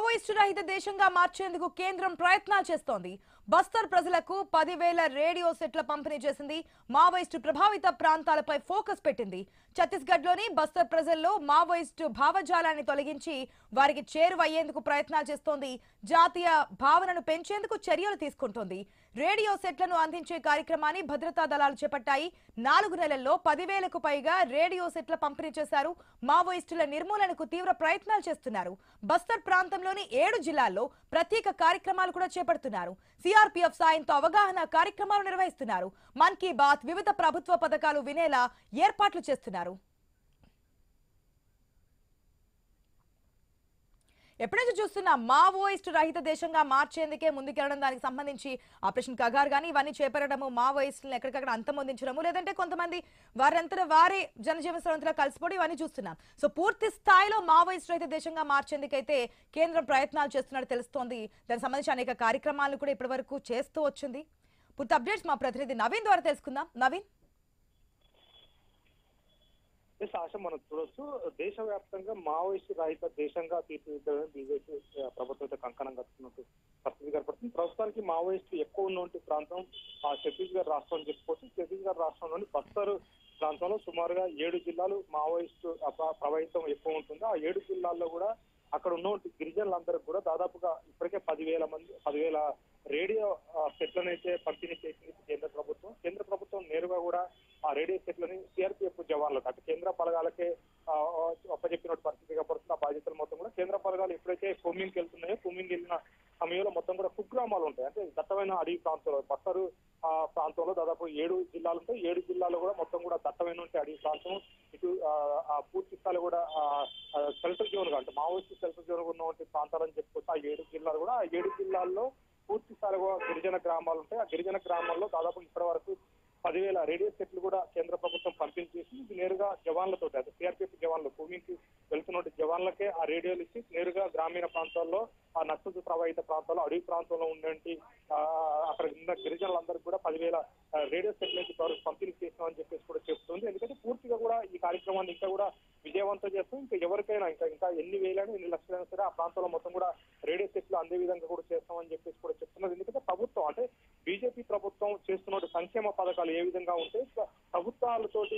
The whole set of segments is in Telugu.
మావోయిస్టు రహిత దేశంగా మార్చేందుకు కేంద్రం ప్రయత్నాలు చేస్తోంది. బస్తర్ ప్రజలకు 10,000 రేడియో సెట్ల పంపిణీ చేసింది. మావోయిస్టు ప్రభావిత ప్రాంతాలపై ఫోకస్ పెట్టింది. ఛత్తీస్గఢ్లోని బస్తర్ ప్రజల్లో మావోయిస్టు భావజాలాన్ని తొలగించి వారికి చేరువయ్యేందుకు ప్రయత్నాలు చేస్తోంది. జాతీయ భావనను పెంచేందుకు చర్యలు తీసుకుంటోంది. రేడియో సెట్లను అందించే కార్యక్రమాన్ని భద్రతా దళాలు చేపట్టాయి. 4 నెలల్లో 10,000కు పైగా రేడియో సెట్ల పంపిణీ చేశారు. మావోయిస్టుల నిర్మూలనకు తీవ్ర ప్రయత్నాలు చేస్తున్నారు. బస్తర్ ప్రాంతంలోని 7 జిల్లాల్లో ప్రత్యేక కార్యక్రమాలు కూడా చేపడుతున్నారు. సిఆర్పీఎఫ్ సాయంతో అవగాహన కార్యక్రమాలు నిర్వహిస్తున్నారు. మన్ కీ బాత్ వివిధ ప్రభుత్వ పథకాలు వినేలా ఏర్పాట్లు చేస్తున్నారు. ఎప్పుడైతే చూస్తున్న మావోయిస్టు రహిత దేశంగా మార్చేందుకే ముందుకెళ్లడం, దానికి సంబంధించి ఆపరేషన్ కగార్ గానీ ఇవన్నీ చేపట్టడము, మావోయిస్టులను ఎక్కడికక్కడ అంతమొందించడము, లేదంటే కొంతమంది వారంతా వారే జనజీవన స్రవంతిలో కలిసిపోవడం, ఇవన్నీ చూస్తున్నాం. సో పూర్తి స్థాయిలో మావోయిస్టు రహిత దేశంగా మార్చేందుకైతే కేంద్రం ప్రయత్నాలు చేస్తున్నట్టు తెలుస్తోంది. దానికి సంబంధించి అనేక కార్యక్రమాలను కూడా ఇప్పటి వరకు చేస్తూ వచ్చింది. పూర్తి అప్డేట్స్ మా ప్రతినిధి నవీన్ ద్వారా తెలుసుకుందాం. నవీన్, ఆశ మనం చూడొచ్చు. దేశవ్యాప్తంగా మావోయిస్టు రహిత దేశంగా తీర్చిదిద్దడం బీజేపీ ప్రభుత్వం అయితే కంకణం కట్టుకున్నట్టు పరిస్థితి కనపడుతుంది. ప్రస్తుతానికి మావోయిస్టు ఎక్కువ ఉన్నటువంటి ప్రాంతం ఛత్తీస్గఢ్ రాష్ట్రం అని చెప్పుకోవచ్చు. ఛత్తీస్గఢ్ రాష్ట్రంలోని బస్తర్ ప్రాంతంలో సుమారుగా 7 జిల్లాలు మావోయిస్టు ప్రభావితం ఎక్కువ ఉంటుంది. ఆ 7 జిల్లాల్లో కూడా అక్కడ ఉన్నటువంటి గిరిజనులందరికీ కూడా దాదాపుగా ఇప్పటికే 10,000 రేడియో సెట్లను అయితే పంపిణీ చేసింది కేంద్ర ప్రభుత్వం. కేంద్ర ప్రభుత్వం నేరుగా కూడా ఆ రేడియో సెట్లని సిఆర్పీఎఫ్ జవాన్లకు అంటే కేంద్ర బలగాలకే అప్పచెప్పినట్టు పరిస్థితి కనపడుతుంది. ఆ బాధ్యతలు మొత్తం కూడా కేంద్ర బలగాలు ఎప్పుడైతే కుమ్మింగ్కి వెళ్తున్నాయో, కుమ్మింగ్ వెళ్ళిన సమయంలో మొత్తం కూడా కుగ్రామాలు ఉంటాయి. అంటే దట్టమైన అడవి ప్రాంతంలో బస్తరు ప్రాంతంలో దాదాపు 7 జిల్లాలు ఉంటాయి. 7 జిల్లాల్లో కూడా మొత్తం కూడా దట్టమైన అడవి ప్రాంతం. ఇటు పూర్తి స్థాయి కూడా సెల్టర్ జోన్ గా అంటే మావోయిస్టు సెల్టర్ జోన్ ఉన్నటువంటి ప్రాంతాలని చెప్పుకోవచ్చు. ఆ 7 జిల్లాలు కూడా, ఆ 7 జిల్లాల్లో పూర్తి స్థాయిగా గిరిజన గ్రామాలు ఉంటాయి. ఆ గిరిజన గ్రామాల్లో దాదాపు ఇప్పటి వరకు 10,000 రేడియో సెట్లు కూడా కేంద్ర ప్రభుత్వం పంపిణీ చేసి ఇది నేరుగా జవాన్లతో, అంటే సిఆర్పీఎఫ్ జవాన్లు భూమికి వెళ్తున్న జవాన్లకే ఆ రేడియోలు ఇచ్చి నేరుగా గ్రామీణ ప్రాంతాల్లో, ఆ నక్సల్ ప్రభావిత ప్రాంతాల్లో, అడవి ప్రాంతంలో ఉండే అక్కడ ఉన్న గిరిజనులందరికీ కూడా 10,000 రేడియో సెట్లు పంపిణీ చేస్తామని చెప్పేసి కూడా చెప్తుంది. ఎందుకంటే పూర్తిగా కూడా ఈ కార్యక్రమాన్ని ఇంకా కూడా విజయవంతం చేస్తాం. ఇంకా ఎవరికైనా ఇంకా ఎన్ని వేలైనా ఎన్ని లక్షలైనా సరే ఆ ప్రాంతంలో మొత్తం కూడా రేడియో సెట్లు అందే విధంగా కూడా చేస్తామని చెప్పేసి కూడా చెప్తున్నారు. ఎందుకంటే ప్రభుత్వం అంటే బీజేపీ ప్రభుత్వం చేస్తున్న సంక్షేమ పథకాలు ఏ విధంగా ఉంటే ప్రభుత్వాలతోటి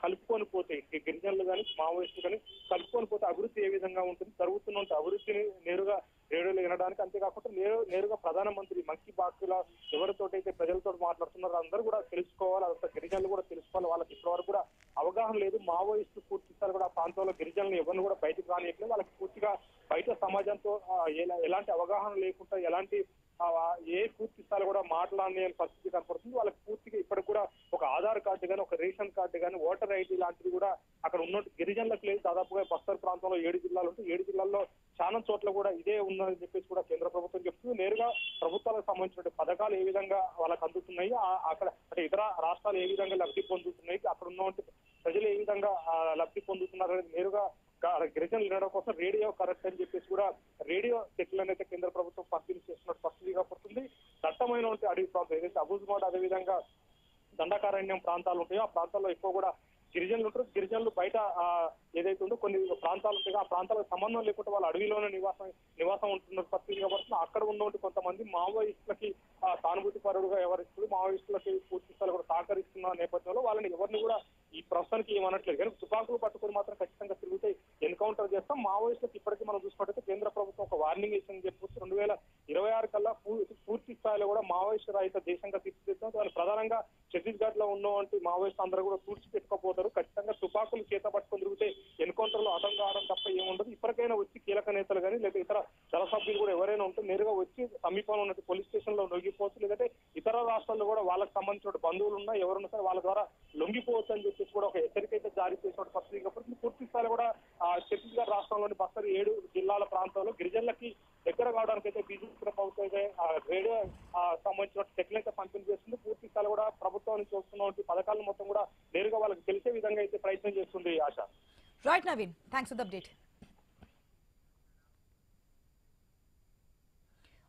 కలుపుకొని పోతే, గిరిజనులు కానీ మావోయిస్టులు కానీ కలుపుకొని పోతే అభివృద్ధి ఏ విధంగా ఉంటుంది, జరుగుతున్న అభివృద్ధిని నేరుగా రేడియోలో వినడానికి, అంతేకాకుండా నేరుగా ప్రధానమంత్రి మన్ కీ బాత్ లో ఎవరితోటైతే ప్రజలతో మాట్లాడుతున్నారో అందరూ కూడా తెలుసుకోవాలి. అదంతా గిరిజనులు కూడా తెలుసుకోవాలి. వాళ్ళకి ఇప్పటివరకు కూడా అవగాహన లేదు. మావోయిస్టు పూర్తి స్థాయి కూడా ఆ ప్రాంతంలో గిరిజనులు ఎవరిని కూడా బయటకు రానియట్లేదు. వాళ్ళకి పూర్తిగా బయట సమాజంతో ఎలాంటి అవగాహన లేకుండా ఎలాంటి ఏ పూర్తి స్థాయిలో కూడా మాట్లాడని పరిస్థితి కనపడుతుంది. వాళ్ళకి పూర్తిగా ఇప్పటికి కూడా ఒక ఆధార్ కార్డు కానీ, ఒక రేషన్ కార్డు కానీ, ఓటర్ ఐడి లాంటివి కూడా అక్కడ ఉన్న గిరిజనులకు లేదు. దాదాపుగా బస్తర్ ప్రాంతంలో 7 జిల్లాలు ఉంటాయి. 7 జిల్లాల్లో చాలా చోట్ల కూడా ఇదే ఉందని చెప్పేసి కూడా కేంద్ర ప్రభుత్వం చెప్తుంది. నేరుగా ప్రభుత్వాలకు సంబంధించిన పథకాలు ఏ విధంగా వాళ్ళకి అందుతున్నాయి, అక్కడ అంటే ఇతర రాష్ట్రాలు ఏ విధంగా లబ్ధి పొందుతున్నాయి, అక్కడ ఉన్న ప్రజలు ఏ విధంగా లబ్ధి పొందుతున్నారు అనేది నేరుగా గిరిజనులు వినడం కోసం రేడియో కరెక్ట్ అని చెప్పేసి కూడా రేడియో సెట్లను అయితే కేంద్ర ప్రభుత్వం పంపిణీ చేస్తున్నట్టు పరిస్థితిగా పడుతుంది. దట్టమైన అడవి ప్రాంతం ఏదైతే అబూజ్మాడ్, అదేవిధంగా దండకారణ్యం ప్రాంతాలు ఉంటాయో ఆ ప్రాంతాల్లో ఎక్కువ కూడా గిరిజనులు ఉంటారు. గిరిజనులు బయట ఏదైతే ఉందో కొన్ని ప్రాంతాలు ఉంటాయో ఆ ప్రాంతాలకు సంబంధం లేకుండా వాళ్ళు అడవిలోనే నివాసం ఉంటున్న పరిస్థితి కాబట్టి అక్కడ ఉన్నటువంటి కొంతమంది మావోయిస్టులకి సానుభూతి పరుడుగా ఎవరిస్తుంది, మావోయిస్టులకి పూర్తి స్థాయిలో కూడా సహకరిస్తున్న నేపథ్యంలో వాళ్ళని ఎవరిని కూడా ఈ ప్రస్తుతానికి ఏమనట్లేదు. కానీ తుపాకులు పట్టుకుని మాత్రం ఖచ్చితంగా తిరిగితే ఎన్కౌంటర్ చేస్తాం. మావోయిస్టులకు ఇప్పటికీ మనం చూసుకుంటే కేంద్ర ప్రభుత్వం ఒక వార్నింగ్ ఇచ్చిందని చెప్పొచ్చు. 2026 కల్లా పూర్తి స్థాయిలో కూడా మావోయిస్టు రహిత దేశంగా తీర్చిదిద్దాం. వాళ్ళు ప్రధానంగా ఛత్తీస్గఢ్ లో ఉన్నటువంటి మావోయిస్టు అందరూ కూడా తుడిచిపెట్టుకోపోతారు. ఖచ్చితంగా తుపాకులు చేత పట్టుకొని తిరిగితే ఎన్కౌంటర్ లో అటం కావడం తప్ప ఏముండదు. ఇప్పటికైనా వచ్చి కీలక నేతలు కానీ లేదా ఇతర దళ సభ్యులు కూడా ఎవరైనా ఉంటే నేరుగా వచ్చి సమీపంలో ఉన్న పోలీస్ స్టేషన్ లో లొంగిపోవచ్చు, లేదంటే ఇతర రాష్ట్రాల్లో కూడా వాళ్ళకి సంబంధించిన బంధువులు ఉన్నా ఎవరున్నా సరే వాళ్ళ ద్వారా లొంగిపోవచ్చు అని చెప్పేసి కూడా ఒక హెచ్చరిక అయితే జారీ చేసిన పరిస్థితి కాబట్టి పూర్తి స్థాయిలో కూడా ఛత్తీస్గఢ్ రాష్ట్రంలోని బస్తర్ 7 జిల్లాల ప్రాంతాల్లో గిరిజనులకి దగ్గర కావడానికి అయితే బీజేపీ ప్రభుత్వం అయితే రేడియో సంబంధించిన సెట్లను అయితే పంపిణీ చేస్తుంది. పూర్తి స్థాయిలో కూడా ప్రభుత్వం నుంచి వస్తున్న పథకాలను మొత్తం కూడా నేరుగా వాళ్ళకి తెలిసే విధంగా అయితే ప్రయత్నం చేస్తుంది. ఆశ. Right Naveen, thanks for the update.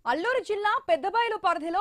Alluri జిల్లా పెద్దబయలు పరిధిలో